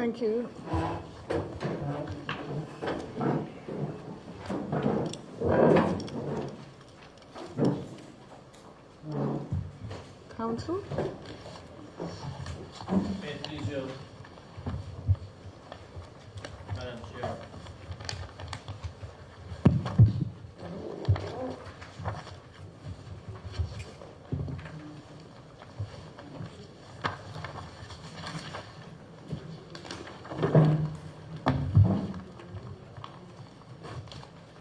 Thank you. Counsel? May it please you, Madam Chair.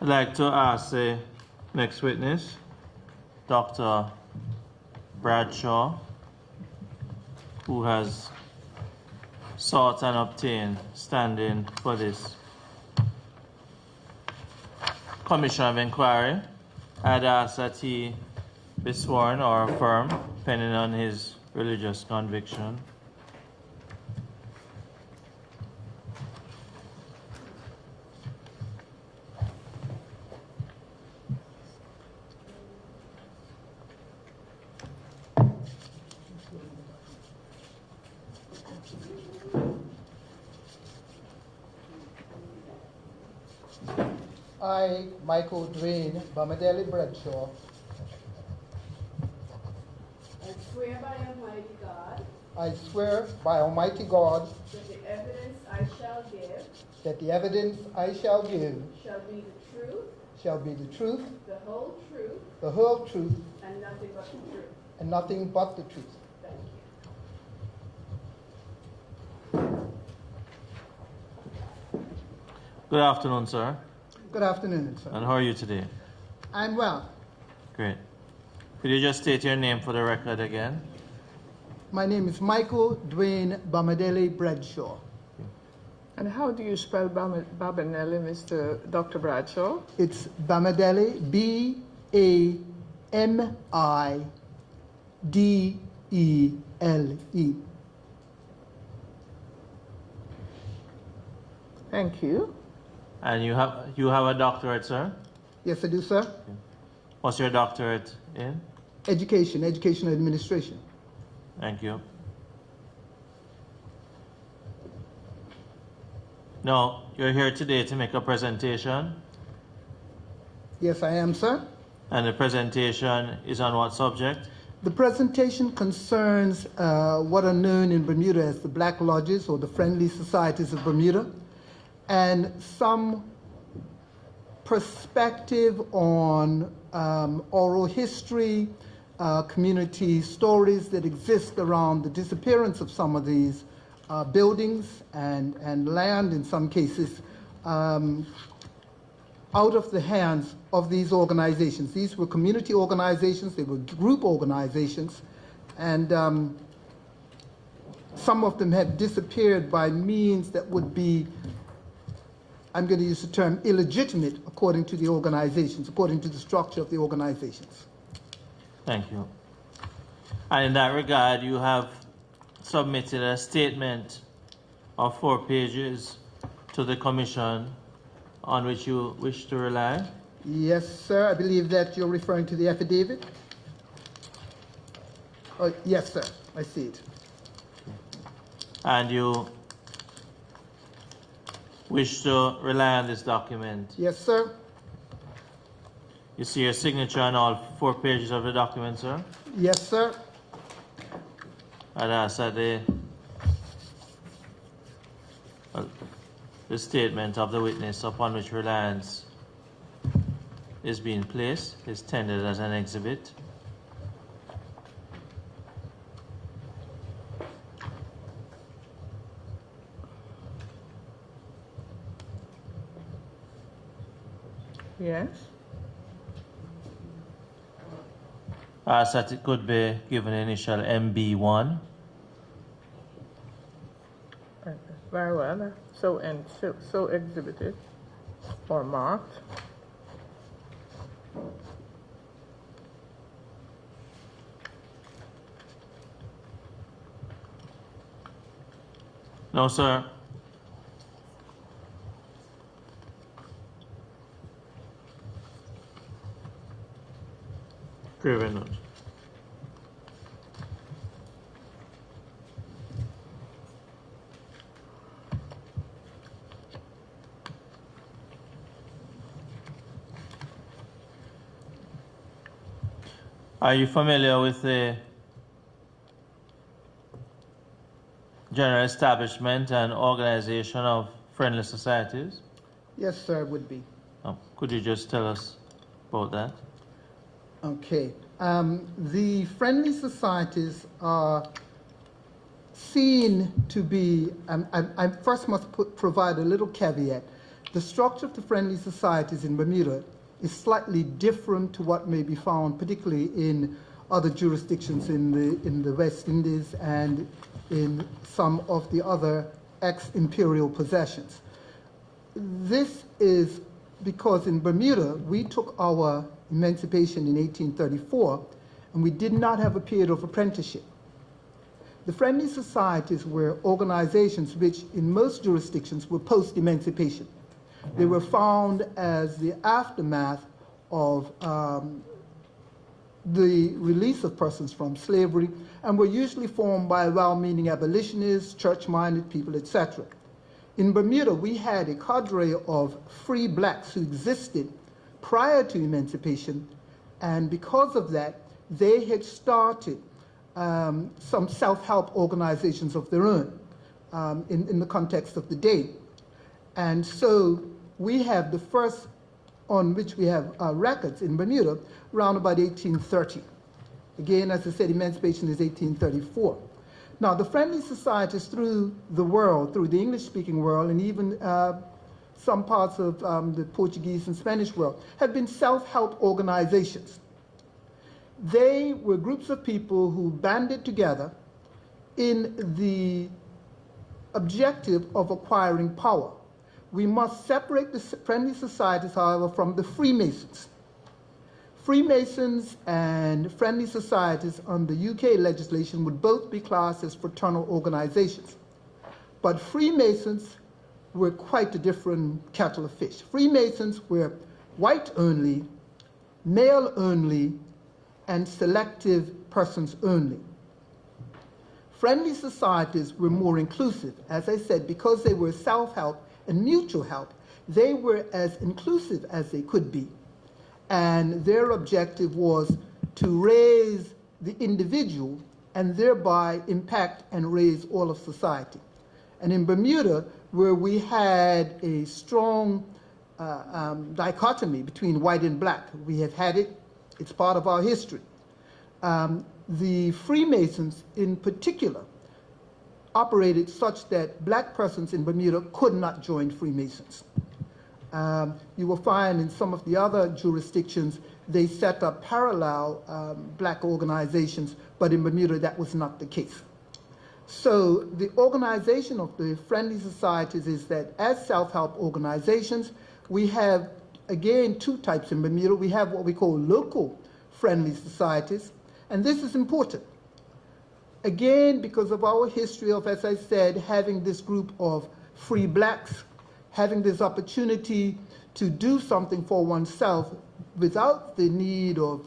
I'd like to ask the next witness, Dr. Bradshaw, who has sought and obtained standing for this Commission of Inquiry. I'd ask that he be sworn or affirmed, depending on his religious conviction. I, Michael Dwayne Bamadeli Bradshaw, I swear by Almighty God I swear by Almighty God that the evidence I shall give that the evidence I shall give shall be the truth, shall be the truth, the whole truth, the whole truth, and nothing but the truth. and nothing but the truth. Thank you. Good afternoon, sir. Good afternoon, sir. And how are you today? I'm well. Great. Could you just state your name for the record again? My name is Michael Dwayne Bamadeli Bradshaw. And how do you spell Babanelli, Mr. Dr. Bradshaw? It's Bamadeli, B-A-M-I-D-E-L-E. Thank you. And you have a doctorate, sir? Yes, I do, sir. What's your doctorate in? Education administration. Thank you. Now, you're here today to make a presentation, Yes, I am, sir. and the presentation is on what subject? The presentation concerns what are known in Bermuda as the Black Lodges or the Friendly Societies of Bermuda, and some perspective on oral history, community stories that exist around the disappearance of some of these buildings and land, in some cases, out of the hands of these organizations. These were community organizations, they were group organizations, and some of them have disappeared by means that would be, I'm going to use the term, illegitimate according to the organizations, according to the structure of the organizations. Thank you. And in that regard, you have submitted a statement of 4 pages to the Commission on which you wish to rely. Yes, sir. I believe that you're referring to the affidavit. Oh, yes, sir. I see it. And you wish to rely on this document. Yes, sir. You see your signature on all 4 pages of the document, sir? Yes, sir. I'd ask that the statement of the witness upon which reliance is being placed is tendered as an exhibit. Yes. I ask that it could be given initial MB1. Very well. So exhibited or marked. No, sir. Very much. Are you familiar with the general establishment and organization of friendly societies? Yes, sir, it would be. Could you just tell us about that? Okay. The friendly societies are seen to be, I first must provide a little caveat. The structure of the friendly societies in Bermuda is slightly different to what may be found, particularly in other jurisdictions in the West Indies and in some of the other ex-imperial possessions. This is because in Bermuda, we took our emancipation in 1834, and we did not have a period of apprenticeship. The friendly societies were organizations which in most jurisdictions were post-emancipation. They were found as the aftermath of the release of persons from slavery, and were usually formed by well-meaning abolitionists, church-minded people, etc. In Bermuda, we had a cadre of free blacks who existed prior to emancipation, and because of that, they had started some self-help organizations of their own in the context of the day. And so we have the first on which we have records in Bermuda around about 1830. Again, as I said, emancipation is 1834. Now, the friendly societies through the world, through the English-speaking world, and even some parts of the Portuguese and Spanish world, have been self-help organizations. They were groups of people who banded together in the objective of acquiring power. We must separate the friendly societies, however, from the Freemasons. Freemasons and friendly societies under UK legislation would both be classed as fraternal organizations. But Freemasons were quite a different kettle of fish. Freemasons were white only, male only, and selective persons only. Friendly societies were more inclusive. As I said, because they were self-help and mutual help, they were as inclusive as they could be. And their objective was to raise the individual and thereby impact and raise all of society. And in Bermuda, where we had a strong dichotomy between white and black, we have had it, it's part of our history. The Freemasons in particular operated such that black persons in Bermuda could not join Freemasons. You will find in some of the other jurisdictions, they set up parallel black organizations, but in Bermuda that was not the case. So the organization of the friendly societies is that as self-help organizations, we have, again, two types in Bermuda. We have what we call local friendly societies, and this is important. Again, because of our history of, as I said, having this group of free blacks, having this opportunity to do something for oneself without the need of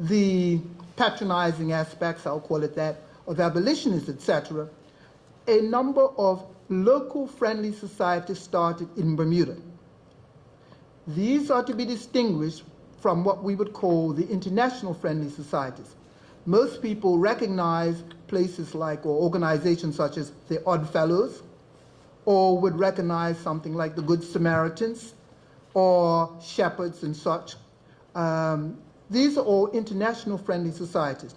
the patronizing aspects, I'll call it that, of abolitionists, etc., a number of local friendly societies started in Bermuda. These are to be distinguished from what we would call the international friendly societies. Most people recognize places like, or organizations such as the Odd Fellows, or would recognize something like the Good Samaritans, or Shepherds and such. These are all international friendly societies.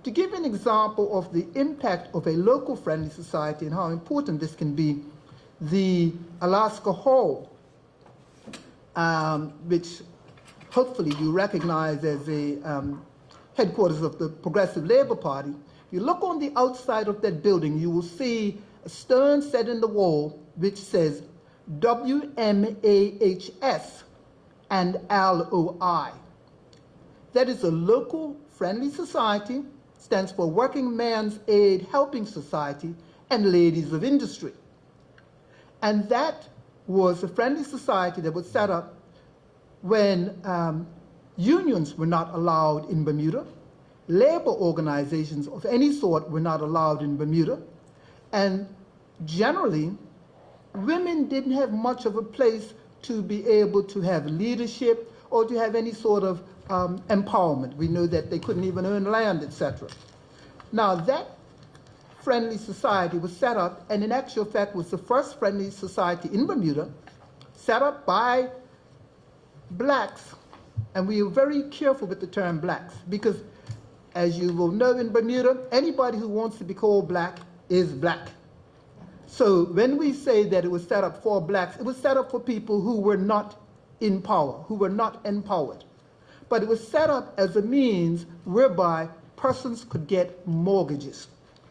To give an example of the impact of a local friendly society and how important this can be, the Alaska Hall, which hopefully you recognize as a headquarters of the Progressive Labor Party. If you look on the outside of that building, you will see a stone set in the wall which says WMAHS and LOI. That is a local friendly society, stands for Working Man's Aid Helping Society and Ladies of Industry. And that was a friendly society that was set up when unions were not allowed in Bermuda, labor organizations of any sort were not allowed in Bermuda, and generally, women didn't have much of a place to be able to have leadership or to have any sort of empowerment. We know that they couldn't even earn land, etc. Now, that friendly society was set up, and in actual fact was the first friendly society in Bermuda, set up by blacks. And we are very careful with the term blacks, because as you will know in Bermuda, anybody who wants to be called black is black. So when we say that it was set up for blacks, it was set up for people who were not in power, who were not empowered. But it was set up as a means whereby persons could get mortgages.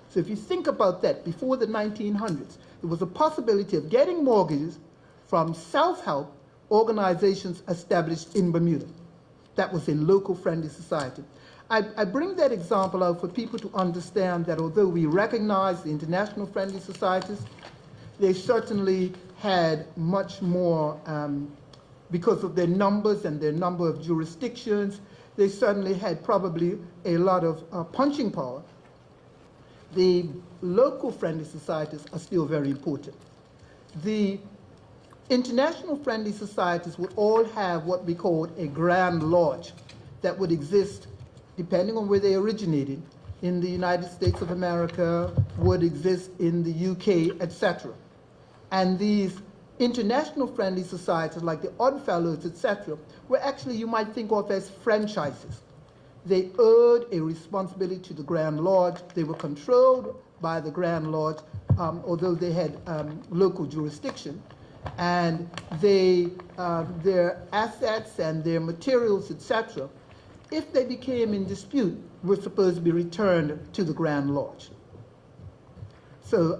So if you think about that, before the 1900s, there was a possibility of getting mortgages from self-help organizations established in Bermuda. That was a local friendly society. I bring that example out for people to understand that although we recognize the international friendly societies, they certainly had much more, because of their numbers and their number of jurisdictions, they certainly had probably a lot of punching power. The local friendly societies are still very important. The international friendly societies would all have what we call a Grand Lodge that would exist depending on where they originated, in the United States of America, would exist in the UK, etc. And these international friendly societies, like the Oddfellows, etc., were actually, you might think of as franchises. They owed a responsibility to the Grand Lodge. They were controlled by the Grand Lodge, although they had local jurisdiction. And they, their assets and their materials, etc., if they became in dispute, were supposed to be returned to the Grand Lodge. So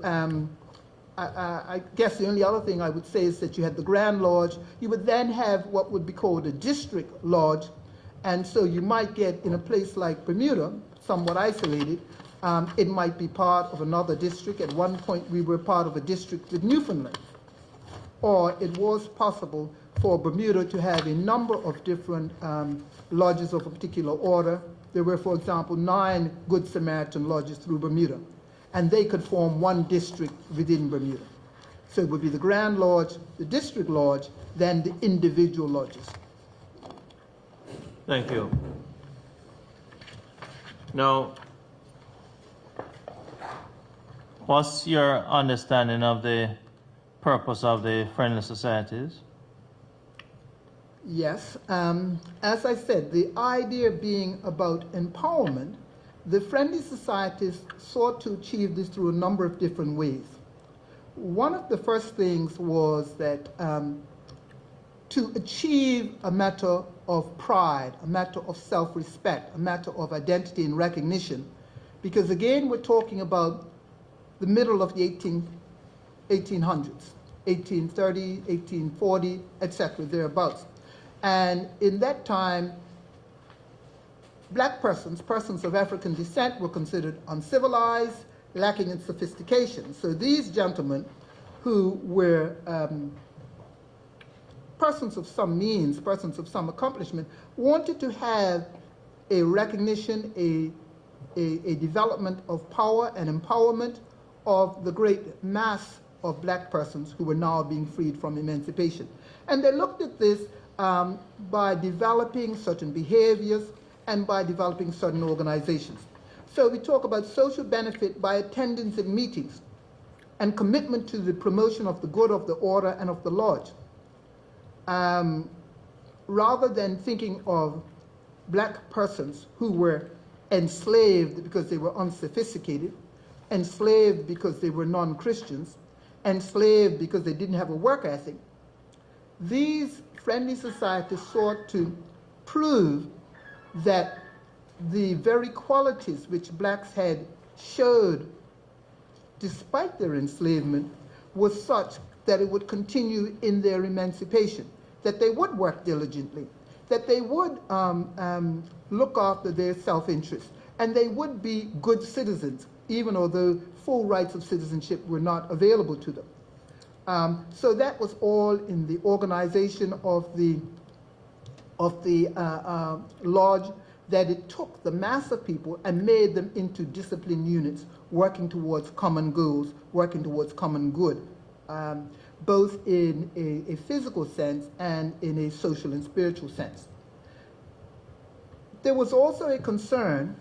I guess the only other thing I would say is that you had the Grand Lodge. You would then have what would be called a district lodge. And so you might get, in a place like Bermuda, somewhat isolated, it might be part of another district. At one point, we were part of a district with Newfoundland. Or it was possible for Bermuda to have a number of different lodges of a particular order. There were, for example, 9 Good Samaritan lodges through Bermuda, and they could form one district within Bermuda. So it would be the Grand Lodge, the District Lodge, then the individual lodges. Thank you. Now, what's your understanding of the purpose of the friendly societies? Yes, as I said, the idea being about empowerment, the friendly societies sought to achieve this through a number of different ways. One of the first things was that to achieve a matter of pride, a matter of self-respect, a matter of identity and recognition, because again, we're talking about the middle of the 1800s, 1830, 1840, etc., thereabouts. And in that time, black persons, persons of African descent, were considered uncivilized, lacking in sophistication. So these gentlemen, who were persons of some means, persons of some accomplishment, wanted to have a recognition, a development of power and empowerment of the great mass of black persons who were now being freed from emancipation. And they looked at this by developing certain behaviors and by developing certain organizations. So we talk about social benefit by attendance at meetings and commitment to the promotion of the good of the order and of the lodge. Rather than thinking of black persons who were enslaved because they were unsophisticated, enslaved because they were non-Christians, enslaved because they didn't have a work ethic, these friendly societies sought to prove that the very qualities which blacks had showed despite their enslavement was such that it would continue in their emancipation, that they would work diligently, that they would look after their self-interest, and they would be good citizens, even although full rights of citizenship were not available to them. So that was all in the organization of the lodge, that it took the mass of people and made them into disciplined units, working towards common goals, working towards common good, both in a physical sense and in a social and spiritual sense. There was also a concern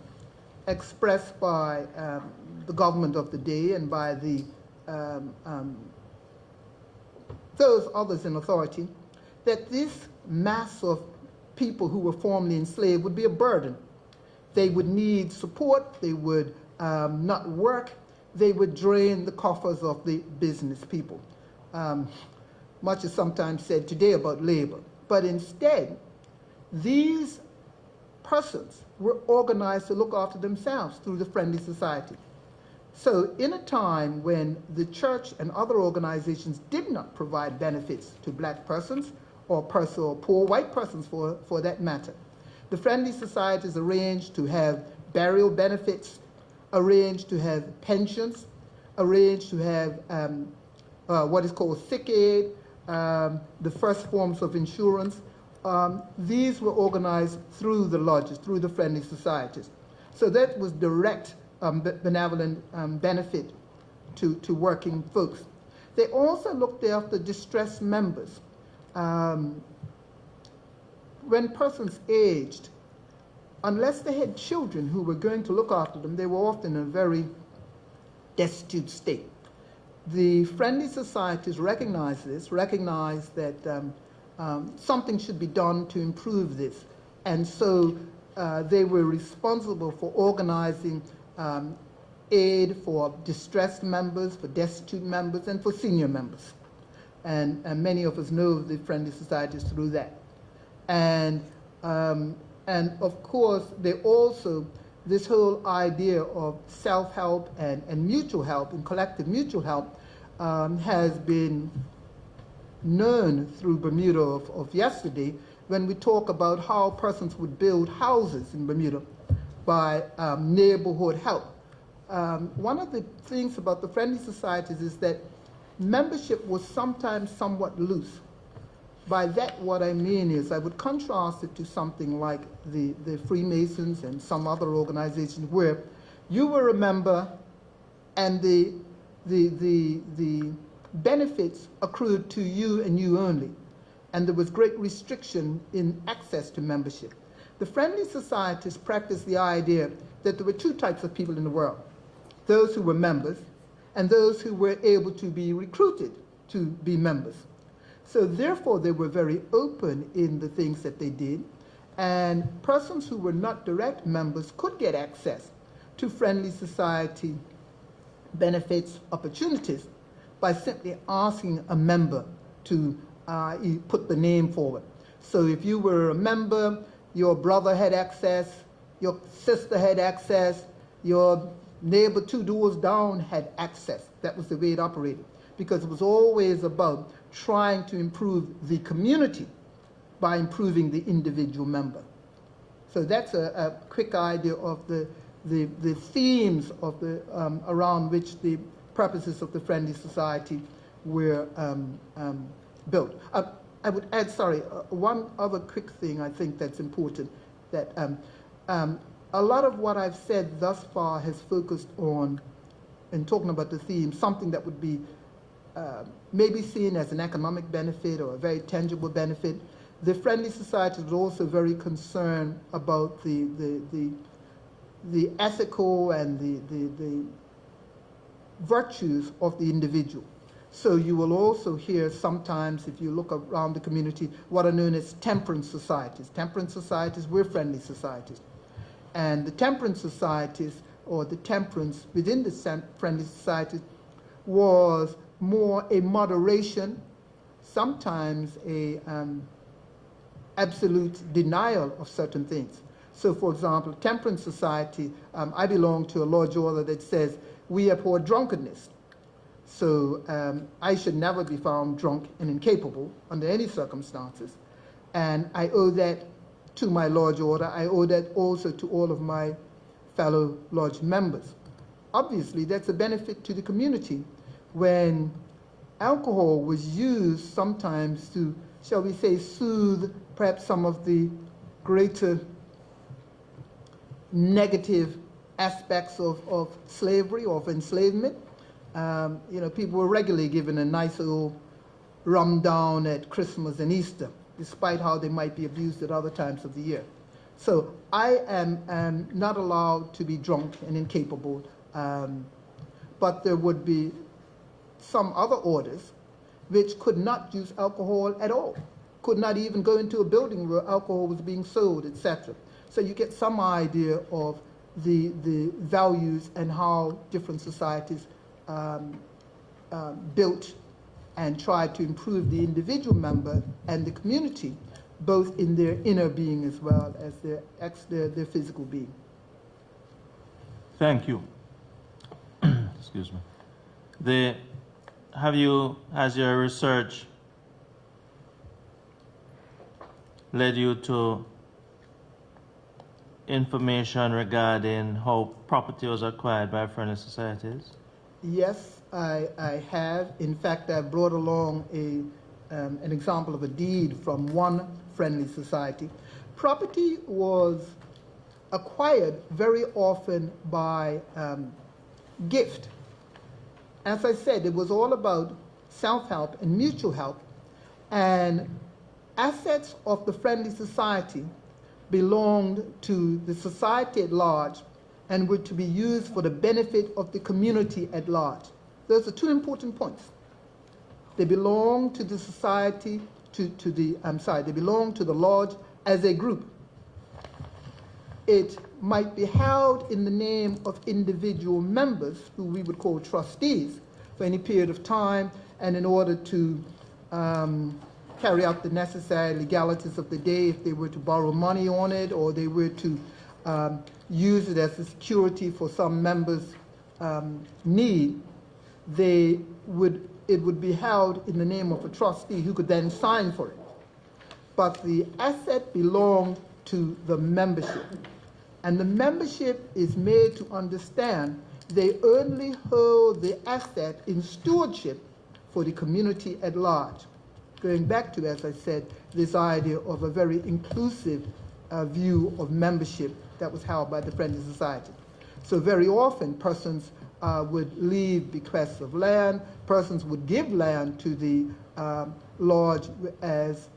expressed by the government of the day and by the those others in authority, that this mass of people who were formerly enslaved would be a burden. They would need support, they would not work, they would drain the coffers of the business people. Much is sometimes said today about labor. But instead, these persons were organized to look after themselves through the Friendly Society. So in a time when the church and other organizations did not provide benefits to black persons or poor white persons for that matter, the Friendly Societies arranged to have burial benefits, arranged to have pensions, arranged to have what is called sick aid, the first forms of insurance. These were organized through the lodges, through the Friendly Societies. So that was direct benevolent benefit to working folks. They also looked after distressed members. When persons aged, unless they had children who were going to look after them, they were often in a very destitute state. The Friendly Societies recognized this, recognized that something should be done to improve this. And so they were responsible for organizing aid for distressed members, for destitute members, and for senior members. And many of us know the Friendly Societies through that. And of course, they also, this whole idea of self-help and mutual help and collective mutual help has been known through Bermuda of yesterday when we talk about how persons would build houses in Bermuda by neighborhood help. One of the things about the Friendly Societies is that membership was sometimes somewhat loose. By that, what I mean is I would contrast it to something like the Freemasons and some other organizations where you were a member and the benefits accrued to you and you only. And there was great restriction in access to membership. The Friendly Societies practiced the idea that there were two types of people in the world: those who were members and those who were able to be recruited to be members. So therefore, they were very open in the things that they did, and persons who were not direct members could get access to Friendly Society benefits, opportunities, by simply asking a member to put the name forward. So if you were a member, your brother had access, your sister had access, your neighbor 2 doors down had access. That was the way it operated, because it was always about trying to improve the community by improving the individual member. So that's a quick idea of the themes of the around which the purposes of the Friendly Society were built. I would add, one other quick thing I think that's important, that a lot of what I've said thus far has focused on, in talking about the theme, something that would be maybe seen as an economic benefit or a very tangible benefit. The Friendly Society was also very concerned about the ethical and the virtues of the individual. So you will also hear sometimes, if you look around the community, what are known as temperance societies. Temperance societies were Friendly Societies. And the temperance societies, or the temperance within the Friendly Societies, was more a moderation, sometimes a absolute denial of certain things. So for example, temperance society, I belong to a lodge order that says we abhor drunkenness. So I should never be found drunk and incapable under any circumstances. And I owe that to my lodge order. I owe that also to all of my fellow lodge members. Obviously, that's a benefit to the community when alcohol was used sometimes to, shall we say, soothe perhaps some of the greater negative aspects of slavery or of enslavement. People were regularly given a nice little rum down at Christmas and Easter, despite how they might be abused at other times of the year. So I am not allowed to be drunk and incapable, but there would be some other orders which could not use alcohol at all, could not even go into a building where alcohol was being sold, etc. So you get some idea of the values and how different societies built and tried to improve the individual member and the community, both in their inner being as well as their physical being. Thank you. Excuse me. Has your research led you to information regarding how property was acquired by friendly societies? Yes, I have. In fact, I brought along an example of a deed from one friendly society. Property was acquired very often by gift. As I said, it was all about self-help and mutual help, and assets of the friendly society belonged to the society at large and were to be used for the benefit of the community at large. Those are two important points. They belong to the society, they belong to the lodge as a group. It might be held in the name of individual members, who we would call trustees, for any period of time, and in order to carry out the necessary legalities of the day, if they were to borrow money on it, or they were to use it as a security for some members' need, it would be held in the name of a trustee who could then sign for it. But the asset belonged to the membership. And the membership is made to understand they only hold the asset in stewardship for the community at large. Going back to, as I said, this idea of a very inclusive view of membership that was held by the Friendly Society. So very often persons would leave bequests of land, persons would give land to the lodge as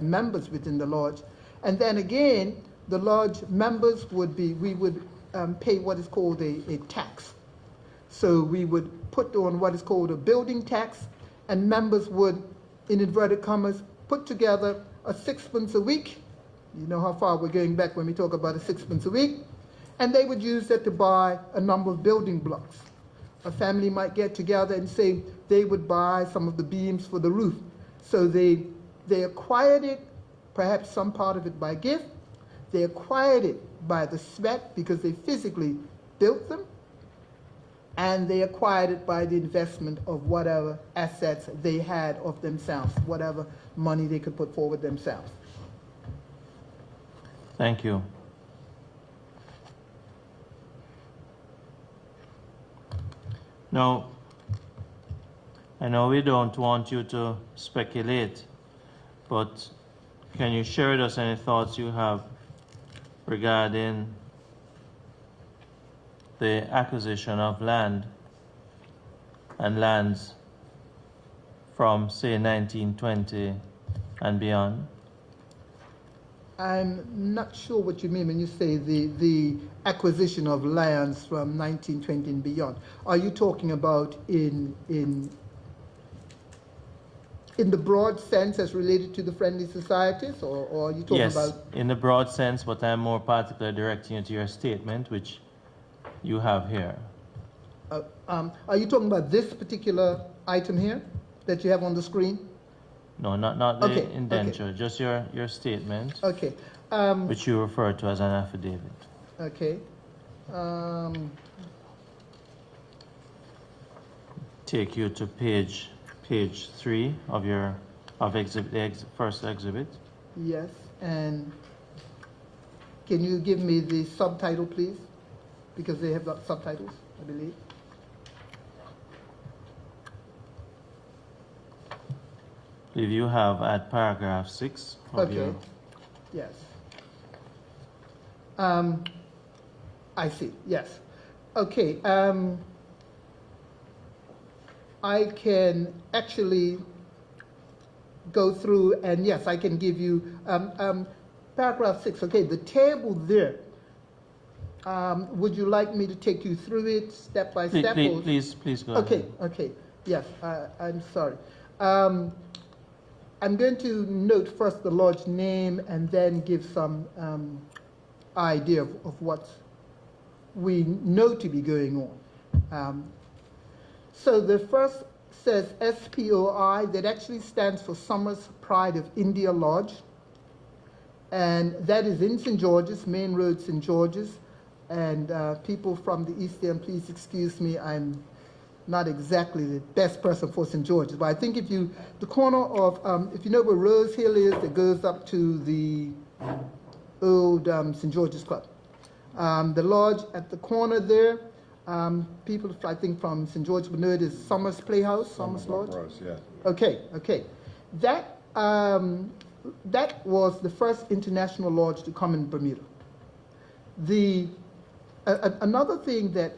members within the lodge. And then again, the lodge members would pay what is called a tax. So we would put on what is called a building tax, and members would, in inverted commas, put together a sixpence a week. You know how far we're going back when we talk about a sixpence a week. And they would use that to buy a number of building blocks. A family might get together and say they would buy some of the beams for the roof. So they acquired it, perhaps some part of it by gift. They acquired it by the sweat because they physically built them. And they acquired it by the investment of whatever assets they had of themselves, whatever money they could put forward themselves. Thank you. Now, I know we don't want you to speculate, but can you share with us any thoughts you have regarding the acquisition of land and lands from, say, 1920 and beyond? I'm not sure what you mean when you say the acquisition of lands from 1920 and beyond. Are you talking about in the broad sense as related to the friendly societies, or are you talking about? Yes, in the broad sense, but I'm more particularly directing you to your statement, which you have here. Are you talking about this particular item here that you have on the screen? No, not the Okay, indenture, okay. just your statement, Okay. which you refer to as an affidavit. Okay. Take you to page 3 of exhibit, first exhibit. Yes, and can you give me the subtitle, please? Because they have got subtitles, I believe. I believe you have at paragraph 6 of Okay. your. Yes. I see. Yes. Okay. I can actually go through, and yes, I can give you. paragraph 6, okay, the table there. Would you like me to take you through it step by Please, step? please go Okay, ahead. okay, yes, I'm sorry. I'm going to note first the lodge name and then give some idea of what we know to be going on. So the first says SPOI, that actually stands for Summers Pride of India Lodge. And that is in St. George's, Main Road, St. George's. And people from the East End, please excuse me, I'm not exactly the best person for St. George's, but I think if you, the corner of, if you know where Rose Hill is, that goes up to the old St. George's Club. The lodge at the corner there, people, I think from St. George would know it is Summers Playhouse, Summers Lodge. Rose, yeah. Okay, okay. That, that was the first international lodge to come in Bermuda. Another thing that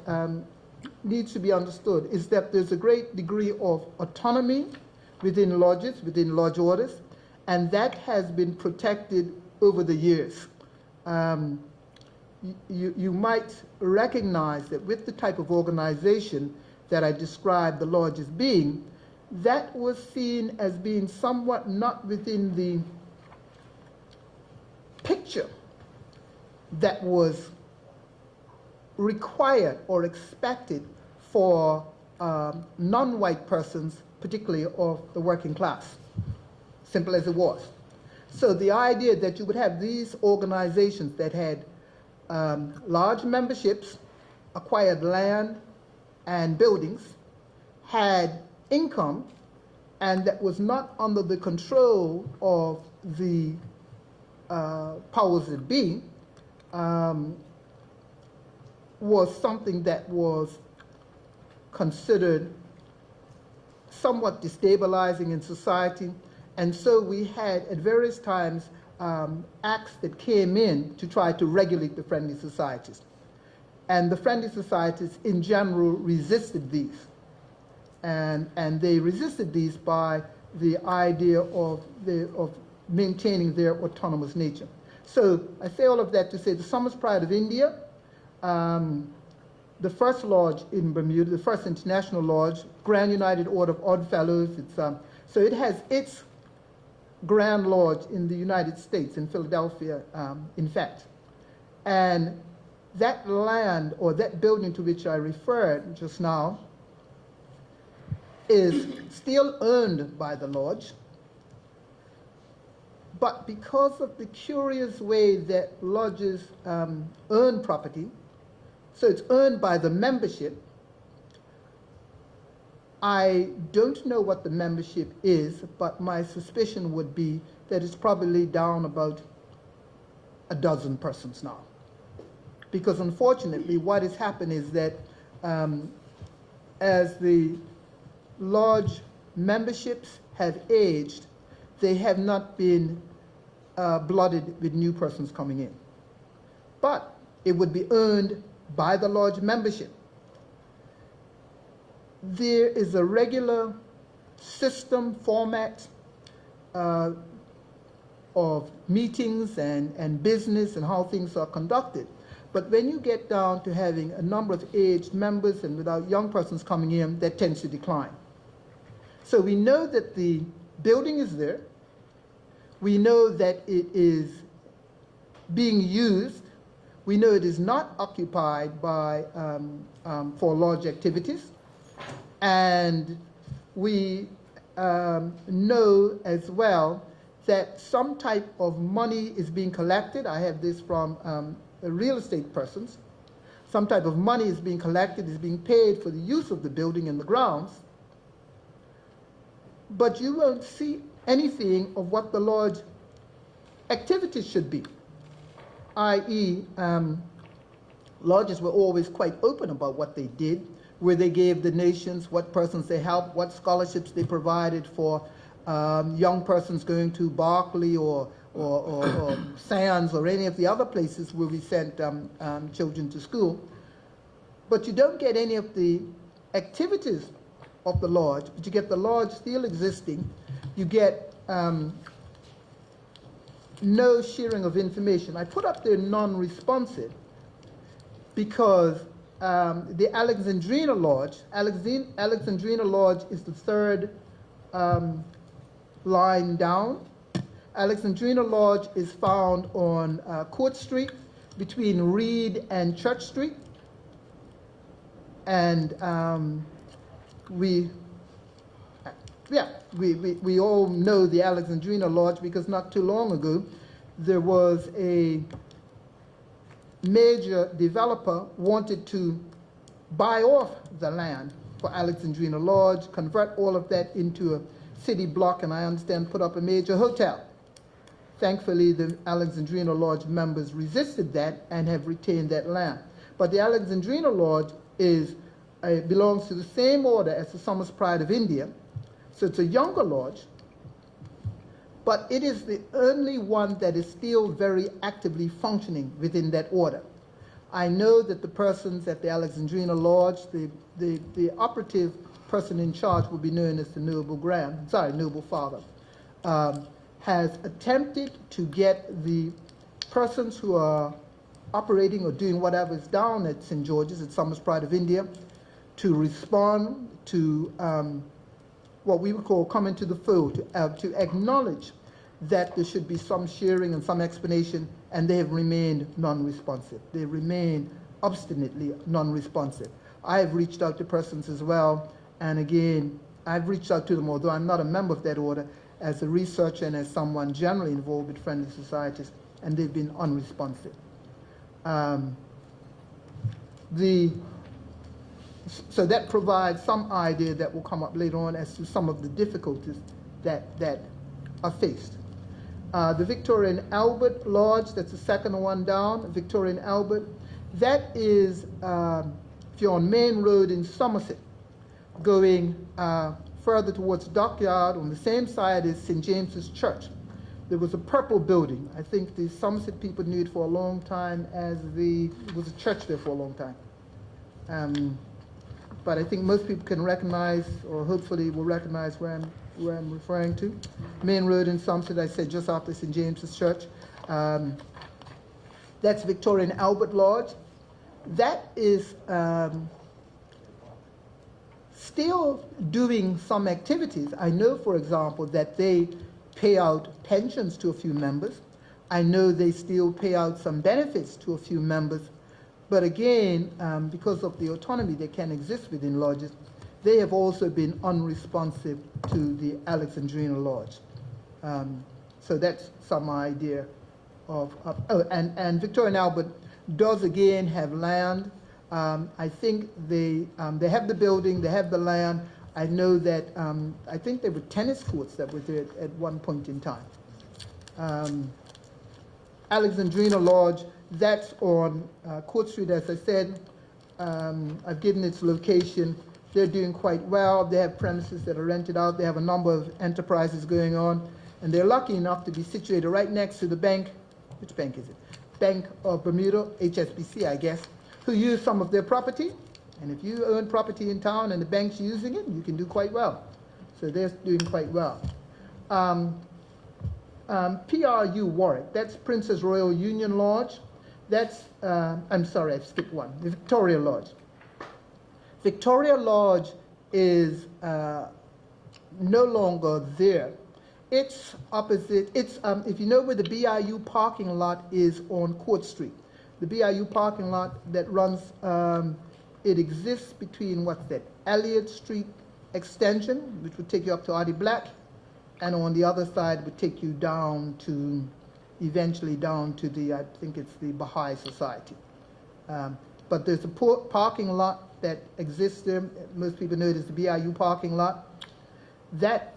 needs to be understood is that there's a great degree of autonomy within lodges, within lodge orders, and that has been protected over the years. You might recognize that with the type of organization that I described the lodge as being, that was seen as being somewhat not within the picture that was required or expected for non-white persons, particularly of the working class, simple as it was. So the idea that you would have these organizations that had large memberships, acquired land and buildings, had income, and that was not under the control of the powers that be, was something that was considered somewhat destabilizing in society. And so we had at various times acts that came in to try to regulate the friendly societies. And the friendly societies in general resisted these. And they resisted these by the idea of maintaining their autonomous nature. So I say all of that to say the Summers Pride of India, the first lodge in Bermuda, the first international lodge, Grand United Order of Odd Fellows. It's, so it has its Grand Lodge in the United States, in Philadelphia, in fact. And that land, or that building to which I referred just now, is still owned by the lodge. But because of the curious way that lodges earn property, so it's earned by the membership. I don't know what the membership is, but my suspicion would be that it's probably down about a dozen persons now. Because unfortunately, what has happened is that as the lodge memberships have aged, they have not been blooded with new persons coming in. But it would be earned by the lodge membership. There is a regular system, format of meetings and business and how things are conducted. But when you get down to having a number of aged members and without young persons coming in, that tends to decline. So we know that the building is there. We know that it is being used. We know it is not occupied by, for lodge activities. And we know as well that some type of money is being collected. I have this from real estate persons. Some type of money is being collected, is being paid for the use of the building and the grounds. But you won't see anything of what the lodge activities should be, i.e., lodges were always quite open about what they did, where they gave donations, what persons they helped, what scholarships they provided for young persons going to Berkeley or Sands or any of the other places where we sent children to school. But you don't get any of the activities of the lodge, but you get the lodge still existing. You get no sharing of information. I put up there non-responsive because the Alexandrina Lodge, Alexandrina Lodge is the third line down. Alexandrina Lodge is found on Court Street between Reed and Church Street. And we all know the Alexandrina Lodge because not too long ago there was a major developer wanted to buy off the land for Alexandrina Lodge, convert all of that into a city block, and I understand put up a major hotel. Thankfully, the Alexandrina Lodge members resisted that and have retained that land. But the Alexandrina Lodge belongs to the same order as the Summers Pride of India, so it's a younger lodge, but it is the only one that is still very actively functioning within that order. I know that the persons at the Alexandrina Lodge, the operative person in charge will be known as the Noble Father, has attempted to get the persons who are operating or doing whatever is down at St. George's at Summers Pride of India to respond to what we would call come into the fold, to acknowledge that there should be some sharing and some explanation, and they have remained non-responsive. They remain obstinately non-responsive. I have reached out to persons as well, and again, I've reached out to them, although I'm not a member of that order, as a researcher and as someone generally involved with friendly societies, and they've been unresponsive. So that provides some idea that will come up later on as to some of the difficulties that are faced. The Victorian Albert Lodge, that's the second one down, Victorian Albert, that is, if you're on Main Road in Somerset, going further towards Dockyard on the same side as St. James's Church. There was a purple building. I think the Somerset people knew it for a long time as there was a church there for a long time. But I think most people can recognize, or hopefully will recognize where I'm referring to. Main Road in Somerset, I said just after St. James's Church. That's Victorian Albert Lodge. That is still doing some activities. I know, for example, that they pay out pensions to a few members. I know they still pay out some benefits to a few members. But again, because of the autonomy that can exist within lodges, they have also been unresponsive to the Alexandrina Lodge. So that's some idea of and Victorian Albert does again have land. I think they have the building, they have the land. I know that I think there were tennis courts that were there at one point in time. Alexandrina Lodge, that's on Court Street, as I said. I've given its location. They're doing quite well. They have premises that are rented out. They have a number of enterprises going on. And they're lucky enough to be situated right next to the bank. Which bank is it? Bank of Bermuda, HSBC, I guess, who use some of their property. And if you own property in town and the bank's using it, you can do quite well. So they're doing quite well. PRU Warwick, that's Princess Royal Union Lodge. That's, I'm sorry, I've skipped one, the Victoria Lodge. Victoria Lodge is no longer there. It's opposite, it's, if you know where the BIU parking lot is on Court Street, the BIU parking lot that runs, it exists between, what's that, Elliott Street Extension, which would take you up to Artie Black, and on the other side would take you down to, eventually down to the, I think it's the Baha'i Society. But there's a parking lot that exists there. Most people know it as the BIU parking lot. That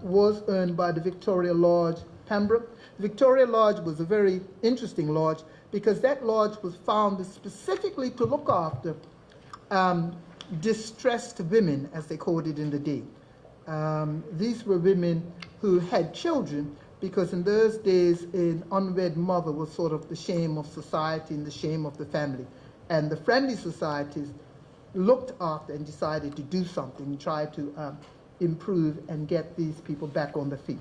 was owned by the Victoria Lodge, Pembroke. Victoria Lodge was a very interesting lodge because that lodge was founded specifically to look after distressed women, as they called it in the day. These were women who had children, because in those days an unwed mother was sort of the shame of society and the shame of the family. And the friendly societies looked after and decided to do something and try to improve and get these people back on their feet.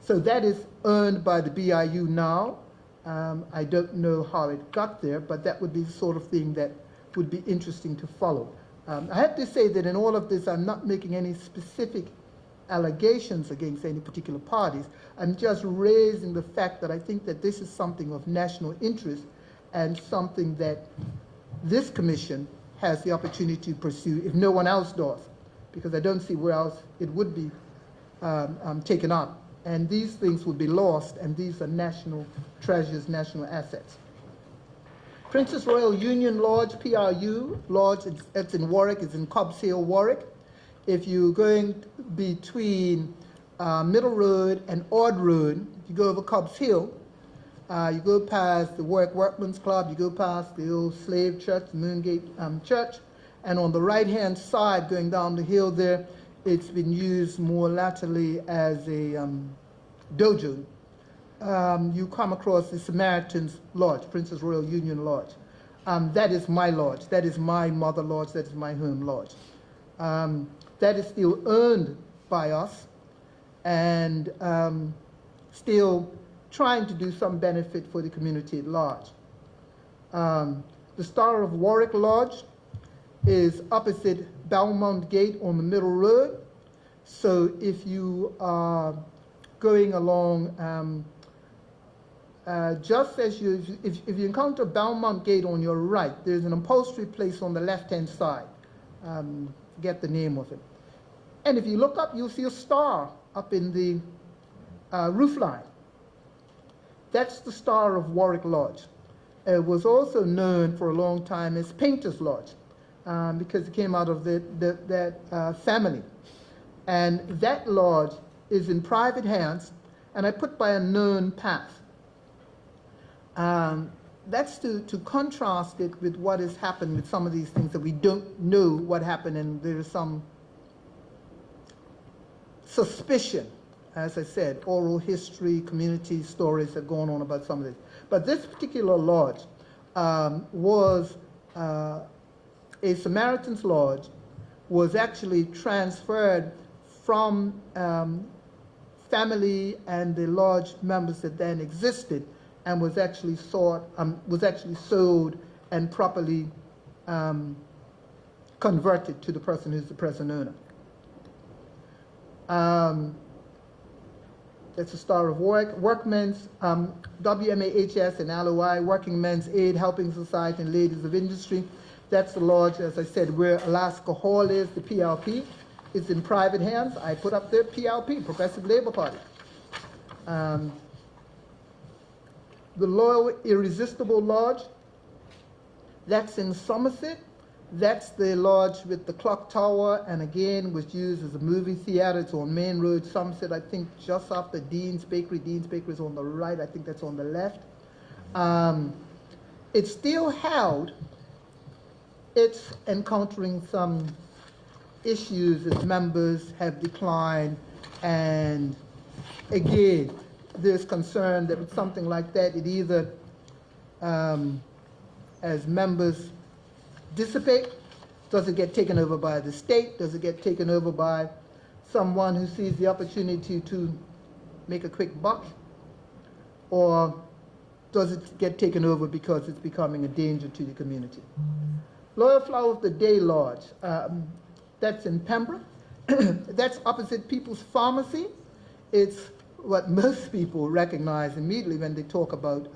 So that is earned by the BIU now. I don't know how it got there, but that would be the sort of thing that would be interesting to follow. I have to say that in all of this, I'm not making any specific allegations against any particular parties. I'm just raising the fact that I think that this is something of national interest and something that this commission has the opportunity to pursue if no one else does, because I don't see where else it would be taken up. And these things would be lost, and these are national treasures, national assets. Princess Royal Union Lodge, PRU, Lodge, it's in Warwick, it's in Cobbs Hill, Warwick. If you're going between Middle Road and Ord Road, you go over Cobbs Hill, you go past the Warwick Workmen's Club, you go past the old slave church, the Moongate Church, and on the right-hand side, going down the hill there, it's been used more latterly as a dojo. You come across the Samaritan's Lodge, Princess Royal Union Lodge. That is my lodge. That is my mother lodge. That is my home lodge. That is still earned by us and still trying to do some benefit for the community at large. The Star of Warwick Lodge is opposite Belmont Gate on the Middle Road. So if you are going along, just as if you encounter Belmont Gate on your right, there's an upholstery place on the left-hand side. Forget the name of it. And if you look up, you'll see a star up in the roof line. That's the Star of Warwick Lodge. It was also known for a long time as Painter's Lodge because it came out of that family. And that lodge is in private hands, and I put by a known path. That's to contrast it with what has happened with some of these things that we don't know what happened, and there's some suspicion. As I said, oral history, community stories have gone on about some of this. But this particular lodge was a Samaritan's Lodge, was actually transferred from family and the lodge members that then existed, and was actually sold and properly converted to the person who's the present owner. That's the Star of Warwick. Workmen's, WMAHS and LOI, Working Men's Aid, Helping Society and Ladies of Industry. That's the lodge, as I said, where Alaska Hall is, the PLP. It's in private hands. I put up there PLP, Progressive Labor Party. The Loyal Irresistible Lodge, that's in Somerset. That's the lodge with the clock tower, and again was used as a movie theater. It's on Main Road, Somerset, I think just after Dean's Bakery. Dean's Bakery is on the right, I think that's on the left. It's still held. It's encountering some issues as members have declined, and again, there's concern that with something like that, it either, as members dissipate, does it get taken over by the state, does it get taken over by someone who sees the opportunity to make a quick buck, or does it get taken over because it's becoming a danger to the community? Loyal Flower of the Day Lodge, that's in Pembroke. That's opposite People's Pharmacy. It's what most people recognize immediately when they talk about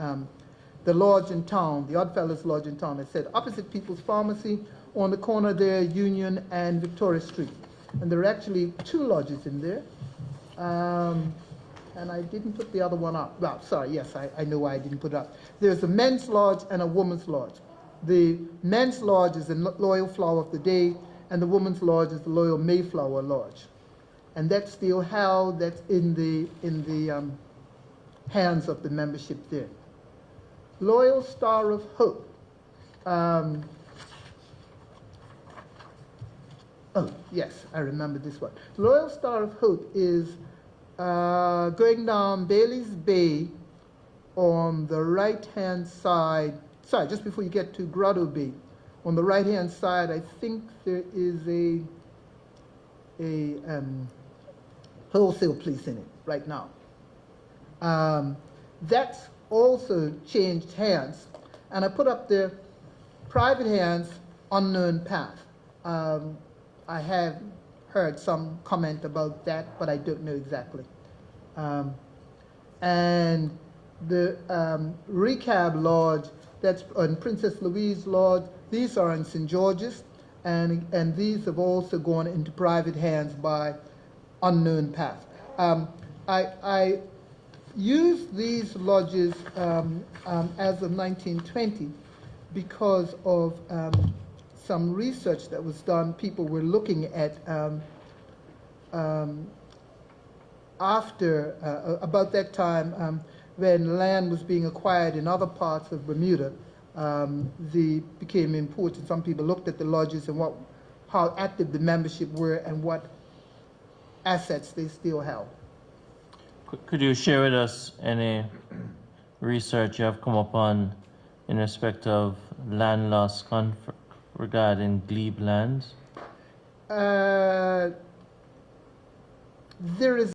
the lodge in town, the Oddfellows Lodge in town. I said opposite People's Pharmacy, on the corner there, Union and Victoria Street. And there are actually two lodges in there. And I didn't put the other one up. Well, sorry, yes, I know why I didn't put it up. There's a men's lodge and a woman's lodge. The men's lodge is the Loyal Flower of the Day, and the woman's lodge is the Loyal Mayflower Lodge. And that's still held, that's in the hands of the membership there. Loyal Star of Hope. Oh, yes, I remember this one. Loyal Star of Hope is going down Bailey's Bay on the right-hand side. Sorry, just before you get to Grotto Bay. On the right-hand side, I think there is a wholesale place in it right now. That's also changed hands. And I put up there, private hands, unknown path. I have heard some comment about that, but I don't know exactly. And the Recab Lodge, that's on Princess Louise Lodge, these are in St. George's, and these have also gone into private hands by unknown path. I used these lodges as of 1920 because of some research that was done. People were looking at about that time when land was being acquired in other parts of Bermuda, they became important. Some people looked at the lodges and how active the membership were and what assets they still held. Could you share with us any research you have come upon in respect of land loss regarding glebe lands? There is